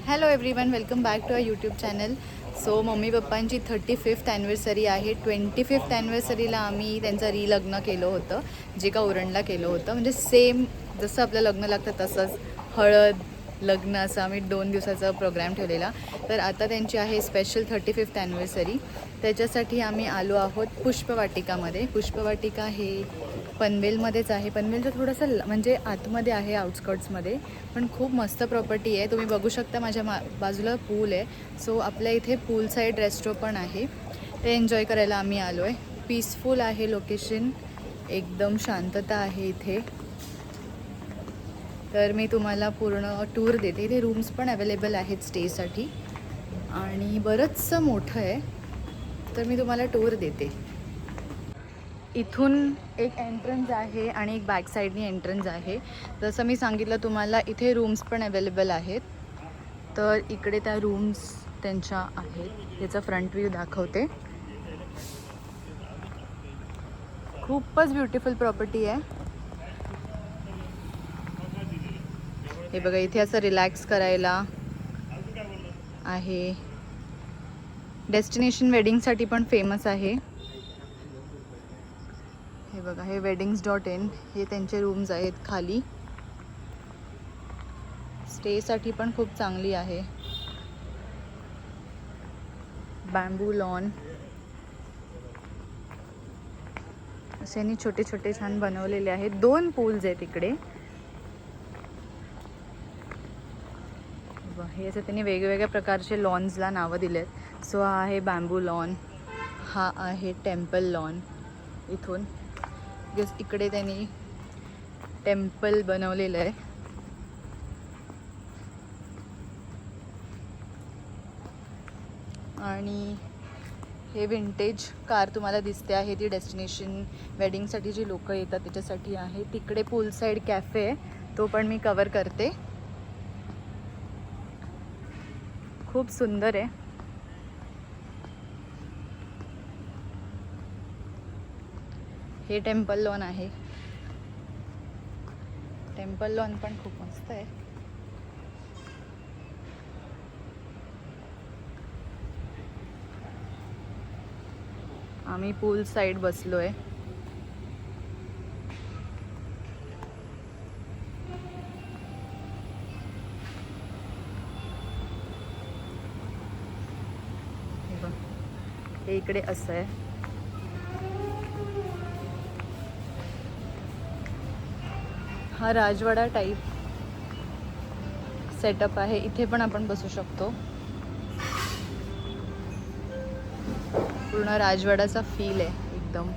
Hello everyone, welcome back to a YouTube channel. So mummy पप्पांची 35th anniversary आहे. 25th ॲनिव्हर्सरीला आम्ही त्यांचं लग्न केलं होतं, जे का उरणला केलं होतं. म्हणजे सेम जसं आपलं लग्न लागतं तसंच हळद लग्न असं आम्ही 2 दिवसाचा प्रोग्राम ठेवलेला. तर आता त्यांची आहे स्पेशल 35th ॲनिव्हर्सरी. त्याच्यासाठी आम्ही आलो आहोत पुष्पवाटिकामध्ये. पुष्पवाटिका हे पनवेलमध्येच आहे. पनवेलचं थोडंसं म्हणजे आतमध्ये आहे, आउटस्कर्ट्समध्ये, पण खूप मस्त प्रॉपर्टी आहे. तुम्ही बघू शकता माझ्या बाजूला पूल आहे. सो आपल्या इथे पूल साईड रेस्टो पण आहे. ते एन्जॉय करायला आम्ही आलो आहे. पीसफुल आहे लोकेशन, एकदम शांतता आहे इथे. तर मी तुम्हाला पूर्ण टूर देते. इथे रूम्स पण अवेलेबल आहेत स्टेसाठी आणि बरंचसं मोठं आहे. तर मी तुम्हाला टूर देते. इथून एक एंट्रन्स आहे आणि एक बॅक साईडनी एंट्रन्स आहे. जसं मी सांगितलं तुम्हाला, इथे रूम्स पण अवेलेबल आहेत. तर इकडे त्या रूम्स त्यांच्या आहेत. याचा फ्रंट व्ह्यू दाखवते. खूपच ब्युटिफुल प्रॉपर्टी आहे. हे बघा, इथे असं रिलॅक्स करायला आहे. डेस्टिनेशन वेडिंगसाठी पण फेमस आहे. हे बघा, हे weddings.in, हे त्यांचे रूम्स आहेत खाली. स्टेसाठी पण खूप चांगली आहे. बॅम्बू लॉन असे छोटे छोटे छान बनवलेले आहेत. 2 पूल्स आहेत इकडे. हे असं त्यांनी वेगवेगळ्या प्रकारचे लॉन्सला नावं दिलेत. सो हा आहे बॅम्बू लॉन, हा आहे टेम्पल लॉन. इथून जस्ट इकडे त्यांनी टेम्पल बनवलेलं आहे. आणि हे विंटेज कार तुम्हाला दिसते आहे, ती डेस्टिनेशन वेडिंगसाठी जी लोक येतात त्याच्यासाठी आहे. तिकडे पूल साईड कॅफे आहे, तो पण मी कवर करते. खूप सुंदर आहे. हे टेम्पल लॉन आहे. टेम्पल लॉन पण खूप मस्त आहे. आम्ही पूल साईड बसलोय. हे इकडे असं आहे. हा राजवाडा टाईप सेटअप आहे. इथे पण आपण बसू शकतो. पूर्ण राजवाड्याचा फील आहे एकदम.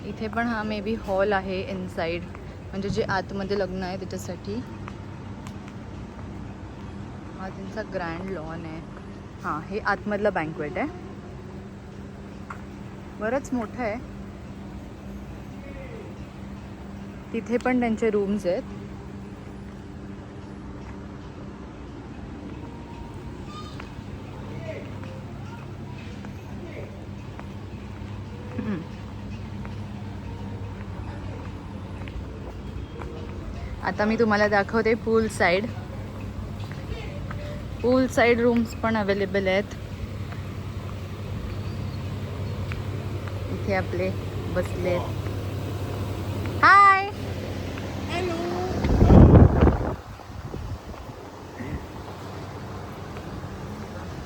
इथे पण हा मे बी हॉल आहे इनसाइड, म्हणजे जे आतमध्ये लग्न आहे त्याच्यासाठी. हा त्यांचा ग्रँड लॉन आहे. हां, हे आतमधलं बँक्वेट आहे. बरंच मोठं आहे. तिथे पण त्यांचे रूम्स आहेत. आता मी तुम्हाला दाखवते पूल साईड. पूल साईड रूम्स पण अवेलेबल आहेत. इथे आपले बसले. हाय, हॅलो.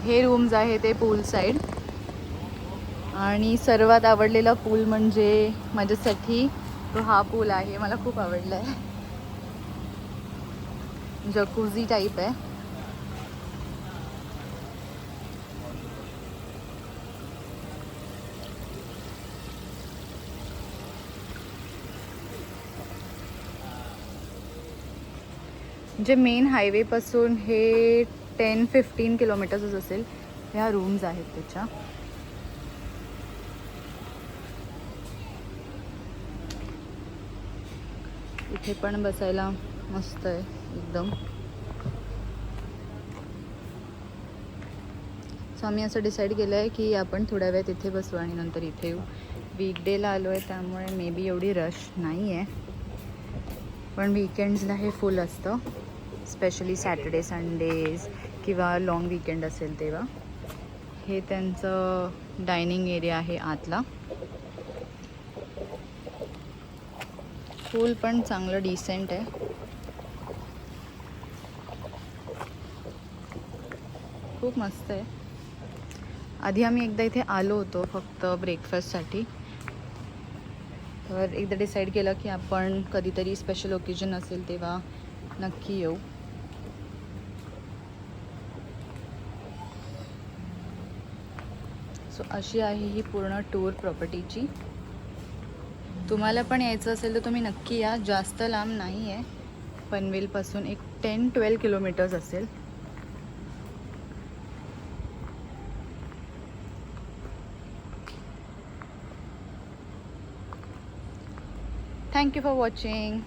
हे रूम्स आहे ते पूल साईड. आणि सर्वात आवडलेला पूल म्हणजे माझ्यासाठी तो हा पूल आहे. मला खूप आवडला आहे. जकुझी टाईप आहे. जे मेन हायवेपासून हे 10-15 किलोमीटर्सच असेल. ह्या रूम्स आहेत त्याच्या. इथे पण बसायला मस्त आहे एकदम. सो आम्ही असं डिसाईड केलं आहे की आपण थोड्या वेळ तिथे बसू आणि नंतर इथे येऊ. वीकडेला आलो आहे त्यामुळे मे बी एवढी रश नाही आहे, पण वीकेंड्सला हे फुल असतं, स्पेशली सॅटर्डे संडेज किंवा लाँग वीकेंड असेल तेव्हा. हे त्यांचं डायनिंग एरिया आहे आतला. पूल पण चांगलं डिसेंट आहे, खूप मस्त आहे. आधी आम्ही एकदा इथे आलो होतो फक्त ब्रेकफास्टसाठी, तर एकदा डिसाईड केलं की आपण कधीतरी स्पेशल ओकेजन असेल तेव्हा नक्की येऊ. सो अशी आहे ही पूर्ण टूर प्रॉपर्टीची. तुम्हाला पण यायचं असेल तर तुम्ही नक्की या. जास्त लांब नाही आहे, पनवेलपासून एक 10-12 किलोमीटर्स असेल. Thank you for watching.